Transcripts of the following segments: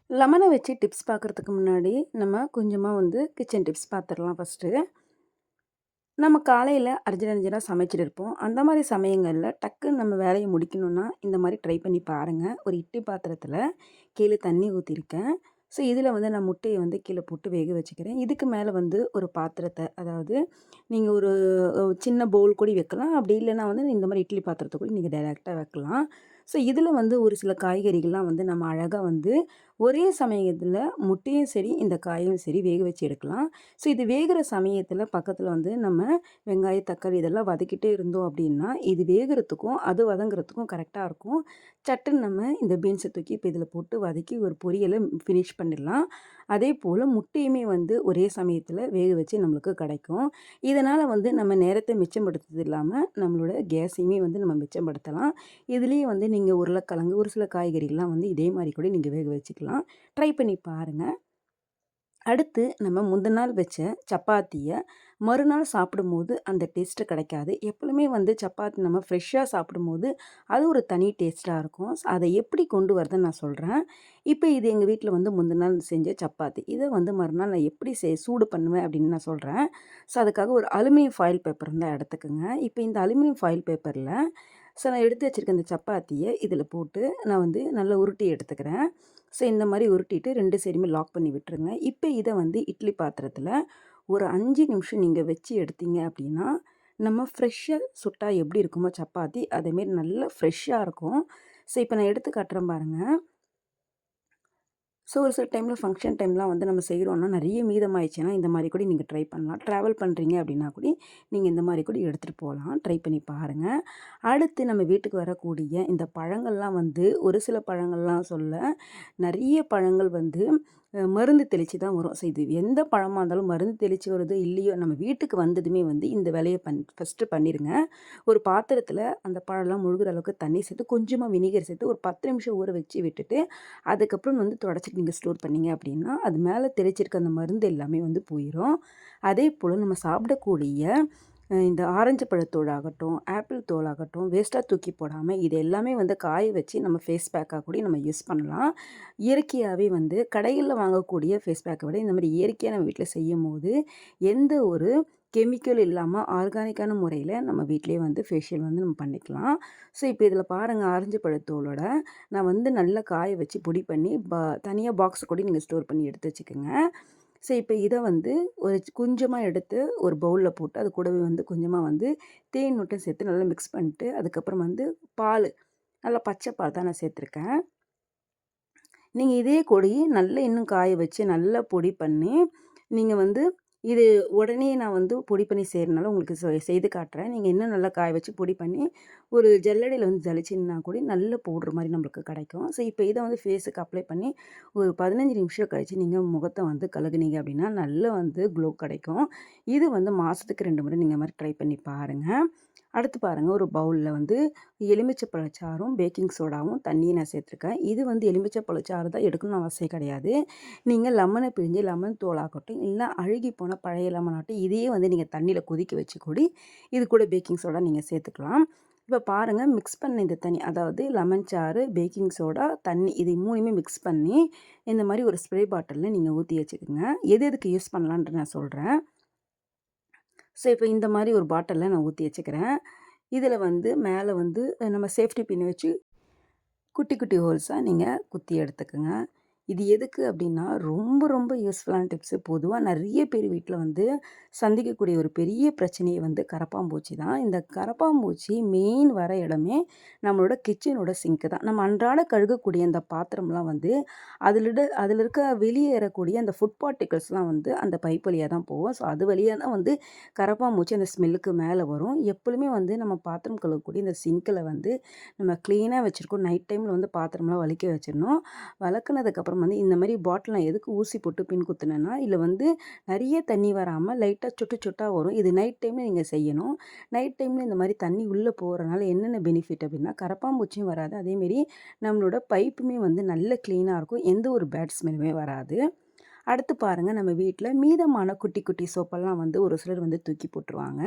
லெமனை வச்சு டிப்ஸ் பார்க்குறதுக்கு முன்னாடி நம்ம கொஞ்சமாக கிச்சன் டிப்ஸ் பார்த்துடலாம் ஃபஸ்ட்டு. நம்ம காலையில் அர்ஜென்ட்டாக சமைச்சிட்டு இருப்போம். அந்த மாதிரி சமயங்களில் டக்குன்னு நம்ம வேலையை முடிக்கணும்னா இந்த மாதிரி ட்ரை பண்ணி பாருங்கள். ஒரு இட்லி பாத்திரத்தில் கீழே தண்ணி ஊற்றிருக்கேன். ஸோ இதில் நான் முட்டையை கீழே போட்டு வேக வச்சுக்கிறேன். இதுக்கு மேலே ஒரு பாத்திரத்தை, அதாவது நீங்கள் ஒரு சின்ன பவுல் கூட வைக்கலாம். அப்படி இல்லைன்னா இந்த மாதிரி இட்லி பாத்திரத்தை கூட நீங்கள் டைரெக்டாக வைக்கலாம். ஸோ இதில் ஒரு சில காய்கறிகள்லாம் நம்ம அழகாக ஒரே சமயத்தில் முட்டையும் சரி இந்த காயும் சரி வேக வச்சு எடுக்கலாம். ஸோ இது வேகிற சமயத்தில் பக்கத்தில் நம்ம வெங்காயம் தக்காளி இதெல்லாம் வதக்கிட்டே இருந்தோம் அப்படின்னா இது வேகிறதுக்கும் அது வதங்குறதுக்கும் கரெக்டாக இருக்கும். சட்டுன்னு நம்ம இந்த பீன்ஸை தூக்கி இப்போ இதில் போட்டு வதக்கி ஒரு பொரியலை ஃபினிஷ் பண்ணிடலாம். அதே போல் முட்டையுமே ஒரே சமயத்தில் வேக வச்சு நம்மளுக்கு கிடைக்கும். இதனால் நம்ம நேரத்தை மிச்சப்படுத்துறது இல்லாமல் நம்மளோட கேஸையுமே நம்ம மிச்சப்படுத்தலாம். இதுலேயே நீங்கள் உருளைக்கிழங்கு ஒரு சில காய்கறிகள்லாம் இதே மாதிரி கூட நீங்கள் வேக வச்சுக்கலாம். ட்ரை பண்ணி பாருங்கள். அடுத்து நம்ம முந்தின நாள் வச்ச சப்பாத்தியை மறுநாள் சாப்பிடும்போது அந்த டேஸ்ட்டு கிடைக்காது. எப்பொழுதுமே சப்பாத்தி நம்ம ஃப்ரெஷ்ஷாக சாப்பிடும்போது அது ஒரு தனி டேஸ்ட்டாக இருக்கும். அதை எப்படி கொண்டு வரதுன்னு நான் சொல்கிறேன். இப்போ இது எங்கள் வீட்டில் முந்தின நாள் செஞ்ச சப்பாத்தி. இதை மறுநாள் நான் எப்படி சூடு பண்ணுவேன் அப்படின்னு நான் சொல்கிறேன். ஸோ அதுக்காக ஒரு அலுமினியம் ஃபாயில் பேப்பர் இருந்தால் எடுத்துக்கோங்க. இப்போ இந்த அலுமினியம் ஃபாயில் பேப்பரில் நான் எடுத்து வச்சுருக்க இந்த சப்பாத்தியை இதில் போட்டு நான் நல்லா உருட்டி எடுத்துக்கிறேன். ஸோ இந்த மாதிரி உருட்டிட்டு 2 சைடுமே லாக் பண்ணி விட்டுருங்க. இப்போ இதை இட்லி பாத்திரத்தில் ஒரு 5 நிமிஷம் நீங்கள் வச்சு எடுத்தீங்க அப்படின்னா நம்ம ஃப்ரெஷ்ஷாக சுட்டா எப்படி இருக்குமோ சப்பாத்தி அதேமாரி நல்லா ஃப்ரெஷ்ஷாக இருக்கும். ஸோ இப்போ நான் எடுத்து காட்டுறேன் பாருங்கள். ஸோ ஒரு சில டைமில் ஃபங்க்ஷன் டைம்லாம் நம்ம செய்கிறோன்னா நிறைய மீதமாயிடுச்சுன்னா இந்த மாதிரி கூட நீங்கள் ட்ரை பண்ணலாம். ட்ராவல் பண்ணுறீங்க அப்படின்னா கூட நீங்கள் இந்த மாதிரி கூட எடுத்துகிட்டு போகலாம். ட்ரை பண்ணி பாருங்கள். அடுத்து நம்ம வீட்டுக்கு வரக்கூடிய இந்த பழங்கள்லாம் ஒரு சில பழங்கள்லாம் சொல்ல நிறைய பழங்கள் மருந்து தெளித்து தான் வரும். ஸோ இது எந்த பழமாக இருந்தாலும் மருந்து தெளித்து வருது இல்லையோ நம்ம வீட்டுக்கு வந்ததுமே இந்த வேலையை ஃபஸ்ட்டு பண்ணிடுங்க. ஒரு பாத்திரத்தில் அந்த பழம்லாம் முழுகிற அளவுக்கு தண்ணி சேர்த்து கொஞ்சமாக வினிகர் சேர்த்து ஒரு 10 நிமிஷம் ஊற வச்சு விட்டுட்டு அதுக்கப்புறம் தொடச்சிட்டு நீங்கள் ஸ்டோர் பண்ணிங்க அப்படின்னா அது மேலே தெளிச்சிருக்க அந்த மருந்து எல்லாமே போயிடும். அதே போல் நம்ம சாப்பிடக்கூடிய இந்த ஆரஞ்சு பழத்தோலாகட்டும் ஆப்பிள் தோலாகட்டும் வேஸ்ட்டாக தூக்கி போடாமல் இது எல்லாமே காய வச்சு நம்ம ஃபேஸ் பேக்காக கூட நம்ம யூஸ் பண்ணலாம். இயற்கையாகவே கடைகளில் வாங்கக்கூடிய ஃபேஸ் பேக்கை விட இந்த மாதிரி இயற்கையாக நம்ம வீட்டில் செய்யும் போது எந்த ஒரு கெமிக்கல் இல்லாமல் ஆர்கானிக்கான முறையில் நம்ம வீட்டிலே ஃபேஷியல் நம்ம பண்ணிக்கலாம். ஸோ இப்போ இதில் பாருங்கள் ஆரஞ்சு பழத்தோலோட நான் நல்லா காய வச்சு பொடி பண்ணி தனியாக பாக்ஸ் கூட நீங்கள் ஸ்டோர் பண்ணி எடுத்து வச்சுக்கோங்க. ஸோ இப்போ இதை ஒரு கொஞ்சமாக எடுத்து ஒரு பவுலில் போட்டு அது கூடவே கொஞ்சமாக தேன் மட்டும் சேர்த்து நல்லா மிக்ஸ் பண்ணிட்டு அதுக்கப்புறம் பால் நல்லா பச்சை பால் தான் நான் சேர்த்துருக்கேன். நீங்கள் இதே கொடி நல்லா இன்னும் காய வச்சு நல்லா பொடி பண்ணி நீங்கள் இது உடனே நான் பொடி பண்ணி செய்கிறனால உங்களுக்கு செய்து காட்டுறேன். நீங்கள் இன்னும் நல்லா காய வச்சு பொடி பண்ணி ஒரு ஜல்லடையில் ஜலிச்சின்னா கூட நல்ல பவுட்ரு மாதிரி நம்மளுக்கு கிடைக்கும். ஸோ இப்போ இதை ஃபேஸுக்கு அப்ளை பண்ணி ஒரு 15 நிமிஷம் கழித்து நீங்கள் முகத்தை கழுகுனீங்க அப்படின்னா நல்லா க்ளோ கிடைக்கும். இது மாதத்துக்கு 2 முறை நீங்கள் மாதிரி ட்ரை பண்ணி பாருங்கள். அடுத்து பாருங்கள் ஒரு பவுலில் எலுமிச்சை பழச்சாறும் பேக்கிங் சோடாவும் தண்ணியை நான் சேர்த்துருக்கேன். இது எலுமிச்சை பழச்சாறு தான் எடுக்கணும்னு அவசியம் கிடையாது. நீங்கள் லெமனை பிழிஞ்சு லெமன் தோலாகட்டும் இல்லை அழுகி போன பழைய லெமனாகட்டும் இதையே நீங்கள் தண்ணியில் கொதிக்க வச்சு கூடி இது கூட பேக்கிங் சோடா நீங்கள் சேர்த்துக்கலாம். இப்போ பாருங்கள் மிக்ஸ் பண்ண இந்த தண்ணி, அதாவது லெமன் சாறு பேக்கிங் சோடா தண்ணி இது 3மே மிக்ஸ் பண்ணி இந்த மாதிரி ஒரு ஸ்ப்ரே பாட்டிலில் நீங்கள் ஊற்றி வச்சுக்கோங்க. எது எதுக்கு யூஸ் பண்ணலான்ட்டு நான் சொல்கிறேன். ஸோ இப்போ இந்த மாதிரி ஒரு பாட்டிலில் நான் ஊற்றி வச்சுக்கிறேன். இதில் மேலே நம்ம சேஃப்டி பின் வச்சு குட்டி குட்டி ஹோல்ஸாக நீங்கள் குத்தி எடுத்துக்கோங்க. இது எதுக்கு அப்படின்னா ரொம்ப ரொம்ப யூஸ்ஃபுல்லான டிப்ஸு. பொதுவாக நிறைய பேர் வீட்டில் சந்திக்கக்கூடிய ஒரு பெரிய பிரச்சனையை கரப்பாம்பூச்சி தான். இந்த கரப்பாம்பூச்சி மெயின் வர இடமே நம்மளோட கிச்சனோட சிங்க்கு தான். நம்ம அன்றாட கழுகக்கூடிய அந்த பாத்திரம்லாம் அதில் இருக்க வெளியேறக்கூடிய அந்த ஃபுட் பார்ட்டிகல்ஸ்லாம் அந்த பைப் வழியாக தான் போகும். ஸோ அது வழியாக தான் கரப்பாம்பூச்சி அந்த ஸ்மெல்லுக்கு மேலே வரும். எப்பொழுதுமே நம்ம பாத்திரம் கழுவக்கூடிய இந்த சிங்கில் நம்ம க்ளீனாக வச்சுருக்கோம். நைட் டைமில் பாத்திரம்லாம் வலிக்க வச்சிடணும். வளர்க்குனதுக்கப்புறம் இந்த மாதிரி பாட்டில் நான் எதுக்கு ஊசி போட்டு பின் குத்துனேன்னா இதில் நிறைய தண்ணி வராமல் லைட்டாக சொட்டு சொட்டாக வரும். இது நைட் டைமில் நீங்கள் செய்யணும். நைட் டைமில் இந்த மாதிரி தண்ணி உள்ளே போகிறனால என்னென்ன பெனிஃபிட் அப்படின்னா கரப்பாம்பூச்சியும் வராது. அதேமாரி நம்மளோட பைப்புமே நல்ல க்ளீனாக இருக்கும். எந்த ஒரு பேட் ஸ்மெல்லுமே வராது. அடுத்து பாருங்கள் நம்ம வீட்டில் மீதமான குட்டி குட்டி சோப்பெல்லாம் ஒரு சிலர் தூக்கி போட்டுருவாங்க.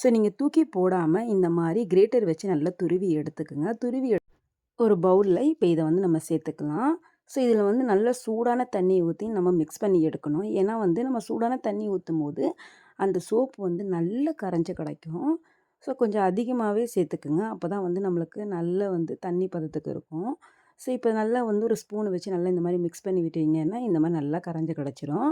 ஸோ நீங்கள் தூக்கி போடாமல் இந்த மாதிரி கிரேட்டர் வச்சு நல்லா துருவி எடுத்துக்குங்க. துருவி ஒரு பவுலில் இப்போ இதை நம்ம சேர்த்துக்கலாம். ஸோ இதில வந்து நல்ல சூடான தண்ணி ஊத்தி நம்ம மிக்ஸ் பண்ணி எடுக்கணும். ஏன்னா வந்து நம்ம சூடான தண்ணி ஊத்தும்போது, அந்த சோப்பு வந்து நல்லா கரைஞ்சு கிடைக்கும். ஸோ கொஞ்சம் அதிகமாவே சேர்த்துக்குங்க. அப்பதான் வந்து நம்மளுக்கு நல்ல வந்து தண்ணி பதத்துக்கு இருக்கும். ஸோ இப்போ நல்லா வந்து ஒரு ஸ்பூன் வச்சு நல்லா இந்த மாரி மிக்ஸ் பண்ணி விட்டீங்கன்னா, இந்த மாரி நல்லா கரைஞ்சு கிடச்சிரும்.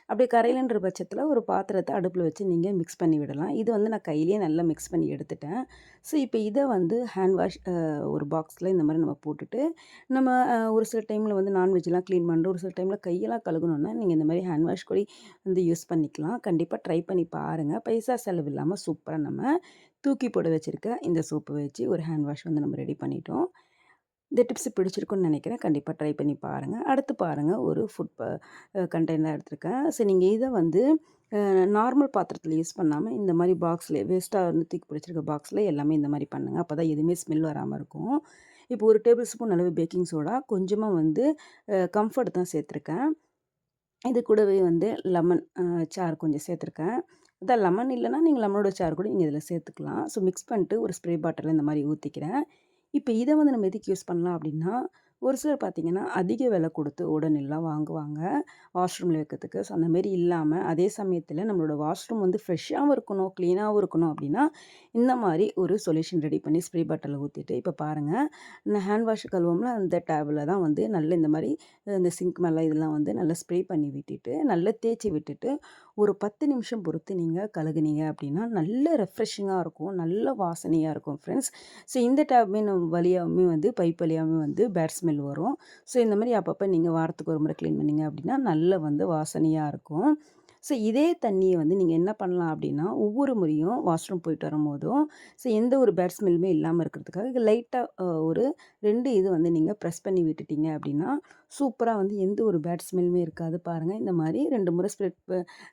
அப்படி கரையலன்ற பட்சத்தில ஒரு பாத்திரத்த அடுப்புல வச்சு நீங்க மிக்ஸ் பண்ணி விடலாம். இது வந்து நான் கையிலேயே நல்லா மிக்ஸ் பண்ணி எடுத்துட்டேன். ஸோ இப்போ இத வந்து ஹேண்ட் வாஷ் ஒரு பாக்ஸ்ல இந்த மாரி நம்ம போட்டுட்டு, நம்ம ஒரு சில டைம்ல வந்து நான்வெஜ்லாம் கிளீன் பண்ணுறோம். ஒரு சில டைம்ல கையெல்லாம் கழுகணும்னா, நீங்க இந்த மாரி ஹேண்ட் வாஷ் கூட வந்து யூஸ் பண்ணிக்கலாம். கண்டிப்பா ட்ரை பண்ணி பாருங்க. பைசா செலவு இல்லாம சூப்பரா நம்ம தூக்கி போட வச்சிருக்க இந்த சோப்பு வச்சு ஒரு ஹேண்ட் வாஷ் வந்து நம்ம ரெடி பண்ணிட்டோம். இந்த டிப்ஸ் பிடிச்சிருக்குன்னு நினைக்கிறேன். கண்டிப்பா ட்ரை பண்ணி பாருங்க. அடுத்து பாருங்க ஒரு ஃபுட் கண்டெய்னர் எடுத்திருக்கேன். ஸோ நீங்க இத வந்து நார்மல் பாத்திரத்தில யூஸ் பண்ணாம, இந்த மாரி பாக்ஸ்ல வேஸ்ட்டா வந்து தூக்கி பிடிச்சிருக்க பாக்ஸ்ல எல்லாமே இந்த மாரி பண்ணுங்க. அப்பதான் எதுவுமே ஸ்மெல் வராம இருக்கும். இப்போ 1 டேபிள் ஸ்பூன் அளவு பேக்கிங் சோடா, கொஞ்சமா வந்து கம்ஃபர்ட் தான் சேர்த்துருக்கேன். இது கூடவே வந்து லெமன் சாறு கொஞ்சம் சேர்த்துருக்கேன். அதான் லெமன் இல்லன்னா, நீங்க லெமனோட சாறு கூட நீங்க இதில சேர்த்துக்கலாம். ஸோ மிக்ஸ் பண்ணிட்டு ஒரு ஸ்ப்ரே பாட்டில்ல இந்த மாரி ஊத்திக்கிறேன். இப்ப இத வந்து நம்ம எதுக்கு யூஸ் பண்ணலாம் அப்டின்னா, ஒரு சிலர் பார்த்தீங்கன்னா, அதிக விலை குடுத்து உடனேலாம் வாங்குவாங்க. வாஷ்ரூம்ல வைக்கிறதுக்கு. ஸோ அந்த மாரி இல்லாம, அதே சமயத்தில நம்மளோட வாஷ்ரூம் வந்து ஃப்ரெஷ்ஷாவும் இருக்கணும், கிளீனாவும் இருக்கணும் அப்டின்னா, இந்த மாரி ஒரு சொல்யூஷன் ரெடி பண்ணி ஸ்ப்ரே பாட்டில்ல ஊத்திட்டு, இப்ப பாருங்க, நான் ஹேண்ட் வாஷ் கழுவோம்ல அந்த டேப்ல தான் வந்து நல்ல இந்த மாரி இந்த சிங்க் மேல இதெல்லாம் வந்து நல்லா ஸ்ப்ரே பண்ணி விட்டுட்டு, நல்லா தேய்ச்சி விட்டுட்டு, ஒரு 10 நிமிஷம் பொறுத்து நீங்க கழுகுனீங்க அப்டின்னா, நல்ல ரெஃப்ரெஷிங்கா இருக்கும். நல்ல வாசனையா இருக்கும் ஃப்ரெண்ட்ஸ். ஸோ இந்த டேப்மே நம்ம வழியாவுமே வந்து பைப் வழியாவுமே வந்து பேட் ஸ்மெல் வரும். ஸோ இந்த மாரி அப்பப்போ நீங்க வாரத்துக்கு ஒரு முறை கிளீன் பண்ணீங்க அப்டின்னா, நல்ல வந்து வாசனையா இருக்கும். ஸோ இதே தண்ணிய வந்து நீங்க என்ன பண்ணலாம் அப்டின்னா, ஒவ்வொரு முறையும் வாஷ்ரூம் போயிட்டு வரும்போதும், ஸோ எந்த ஒரு பேட் ஸ்மெல்லுமே இல்லாம இருக்கிறதுக்காக லைட்டா ஒரு 2 இது வந்து நீங்க பிரஸ் பண்ணி விட்டுட்டீங்க அப்டின்னா, சூப்பரா வந்து எந்த ஒரு பேட் ஸ்மெல்லுமே இருக்காது. பாருங்க இந்த மாரி 2 முறை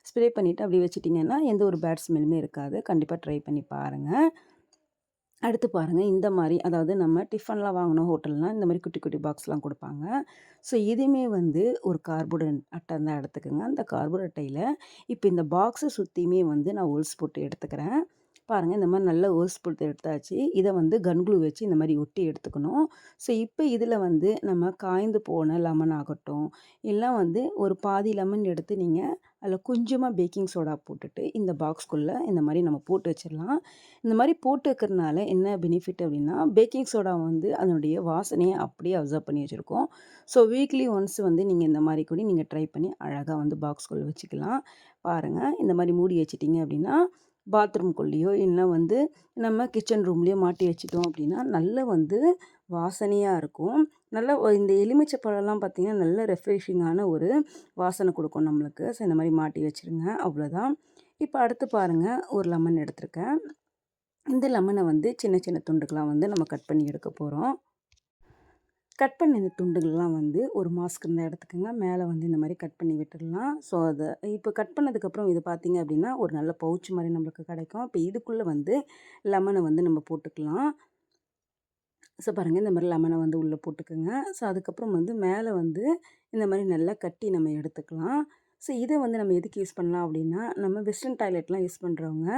ஸ்ப்ரே பண்ணிட்டு அப்டியே வச்சுட்டீங்கன்னா, எந்த ஒரு பேட் ஸ்மெல்லுமே இருக்காது. கண்டிப்பா ட்ரை பண்ணி பாருங்க. அடுத்து பாருங்க, இந்த மாரி அதாவது நம்ம டிஃபன்லாம் வாங்கணும் ஹோட்டல்னா, இந்த மாரி குட்டி, குட்டி பாக்ஸ்லாம் குடுப்பாங்க. ஸோ இதுவுமே வந்து ஒரு கார்ட்போர்டு அட்டை தான் எடுத்துக்கங்க. அந்த கார்ட்போர்ட் அட்டையில இப்ப இந்த பாக்ஸ சுத்தியுமே வந்து நான் ஹோல்ஸ் போட்டு எடுத்துக்கிறேன். பாருங்க, இந்த மாரி நல்லா ஹோல்ஸ் போட்டு எடுத்தாச்சு. இத வந்து கன் க்ளூ வச்சு இந்த மாரி ஒட்டி எடுத்துக்கணும். ஸோ இப்ப இதுல வந்து நம்ம காய்ந்து போன லெமன் ஆகட்டும், இல்ல வந்து ஒரு பாதி லெமன் எடுத்து நீங்க அதில கொஞ்சமா பேக்கிங் சோடா போட்டுட்டு, இந்த பாக்ஸ்க்குள்ள இந்த மாரி நம்ம போட்டு வச்சிரலாம். இந்த மாரி போட்டு வைக்கிறனால என்ன பெனிஃபிட் அப்டின்னா, பேக்கிங் சோடா வந்து அதனுடைய வாசனைய அப்படியே அப்சர்வ் பண்ணி வச்சிருக்கும். ஸோ வீக்லி ஒன்ஸ் வந்து நீங்க இந்த மாரி கூட நீங்க ட்ரை பண்ணி அழகா வந்து பாக்ஸ்க்குள்ள வச்சுக்கலாம். பாருங்க, இந்த மாரி மூடி வச்சுட்டீங்க அப்டின்னா, பாத்ரூம்குள்ளேயோ இல்ல வந்து நம்ம கிச்சன் ரூம்லயோ மாட்டி வச்சுட்டோம் அப்டின்னா, நல்ல வந்து வாசனையா இருக்கும். நல்ல இந்த எலுமிச்சை பழம்லாம் பார்த்தீங்கன்னா, நல்ல ரெஃப்ரெஷிங்கான ஒரு வாசனை குடுக்கும் நம்மளுக்கு. ஸோ இந்த மாரி மாட்டி வச்சுருங்க. அவ்வளோதான். இப்ப அடுத்து பாருங்க, ஒரு லெமன் எடுத்திருக்கேன். இந்த லெமன வந்து சின்ன சின்ன துண்டுகளா வந்து நம்ம கட் பண்ணி எடுக்க போறோம். கட் பண்ண இந்த துண்டுகள்லாம் வந்து ஒரு மாஸ்க் இருந்தா எடுத்துக்கங்க. மேல வந்து இந்த மாரி கட் பண்ணி விட்டுடலாம். ஸோ அத இப்போ கட் பண்ணதுக்கப்புறம் இது பார்த்தீங்க அப்டின்னா, ஒரு நல்ல பவுச் மாரி நம்மளுக்கு கிடைக்கும். இப்ப இதுக்குள்ள வந்து லெமன வந்து நம்ம போட்டுக்கலாம். ஸோ பாருங்க, இந்த மாரி லெமன வந்து உள்ள போட்டுக்கங்க. ஸோ அதுக்கப்புறம் வந்து மேல வந்து இந்த மாரி நல்லா கட்டி நம்ம எடுத்துக்கலாம். ஸோ இத வந்து நம்ம எதுக்கு யூஸ் பண்ணலாம் அப்டின்னா, நம்ம வெஸ்டர்ன் டாய்லெட்லாம் யூஸ் பண்றவங்க,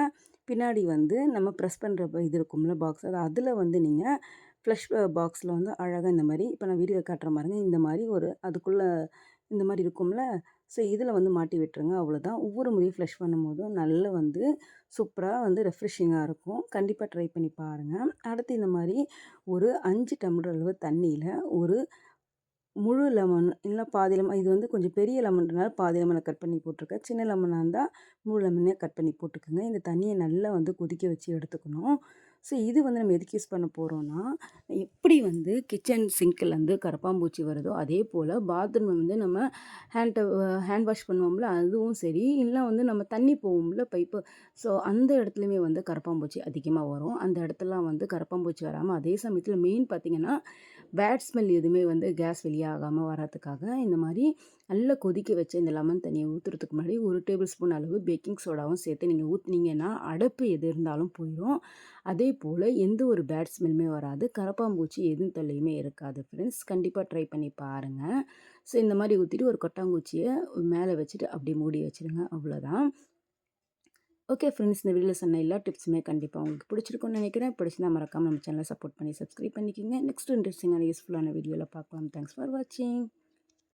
பின்னாடி வந்து நம்ம பிரஸ் பண்ற இது இருக்கும்ல பாக்ஸ், அதில வந்து நீங்க ஃப்ளஷ் பாக்ஸில வந்து அழகா இந்த மாரி இப்ப நான் வீடியோ காட்டுறேன் பாருங்க. இந்த மாரி ஒரு அதுக்குள்ள இந்த மாரி இருக்கும்ல, ஸோ இதில வந்து மாட்டி விட்டுருங்க. அவ்வளோதான். ஒவ்வொரு முறையும் ஃப்ளஷ் பண்ணும்போதும் நல்ல வந்து சூப்பரா வந்து ரெஃப்ரெஷிங்கா இருக்கும். கண்டிப்பா ட்ரை பண்ணி பாருங்க. அடுத்து இந்த மாரி ஒரு 5 டம்ளர் அளவு தண்ணீல ஒரு முழு லெமன் இல்ல பாதி லெமன் இது வந்து கொஞ்சம் பெரிய லெமன்றனால பாதி லெமன கட் பண்ணி போட்டுருக்கேன். சின்ன லெமனா இருந்தா முழு லெமனே கட் பண்ணி போட்டுக்கோங்க. இந்த தண்ணிய நல்லா வந்து கொதிக்க வச்சு எடுத்துக்கணும். ஸோ இது வந்து நம்ம எதுக்கு யூஸ் பண்ண போறோம்னா, எப்படி வந்து கிச்சன் சிங்க்ல வந்து கரப்பான்பூச்சி வருதோ, அதே போல பாத்ரூம்ல வந்து நம்ம ஹேண்ட் வாஷ் பண்ணுவோம்ல, அதுவும் சரி, இல்ல வந்து நம்ம தண்ணி போகும்ல பைப்பு, ஸோ அந்த இடத்துலயுமே வந்து கரப்பான்பூச்சி அதிகமா வரும். அந்த இடத்துலலாம் வந்து கரப்பான்பூச்சி வராம, அதே சமயத்தில மெயின் பார்த்தீங்கன்னா, பேட் ஸ்மெல் எதுவுமே வந்து கேஸ் வெளியாகாம வர்றதுக்காக இந்த மாரி நல்லா கொதிக்க வச்ச இந்த லெமன் தண்ணிய ஊத்துறதுக்கு முன்னாடி 1 டேபிள் ஸ்பூன் அளவு பேக்கிங் சோடாவும் சேர்த்து நீங்க ஊத்துனீங்கன்னா, அடைப்பு எது இருந்தாலும் போயிரும். அதேபோல எந்த ஒரு பேட் ஸ்மெல்லுமே வராது. கரப்பான்பூச்சி எதுவும் தொல்லையுமே இருக்காது ஃப்ரெண்ட்ஸ். கண்டிப்பா ட்ரை பண்ணி பாருங்க. ஸோ இந்த மாரி ஊத்திட்டு ஒரு கொட்டாங்குச்சிய மேல வச்சுட்டு அப்படியே மூடி வச்சுருங்க. அவ்வளோதான். ஓகே ஃப்ரெண்ட்ஸ், இந்த வீடியோல சொன்ன எல்லா டிப்ஸுமே கண்டிப்பா உங்களுக்கு பிடிச்சிருக்கும்னு நினைக்கிறேன். பிடிச்சிருந்தா மறக்காம நம்ம சேனல சப்போர்ட் பண்ணி சப்ஸ்கிரைப் பண்ணிக்கங்க. நெக்ஸ்ட் இன்ட்ரெஸ்டிங்கான யூஸ்ஃபுல்லான வீடியோல பார்க்கலாம். தேங்க்ஸ் ஃபார் வாட்சிங்.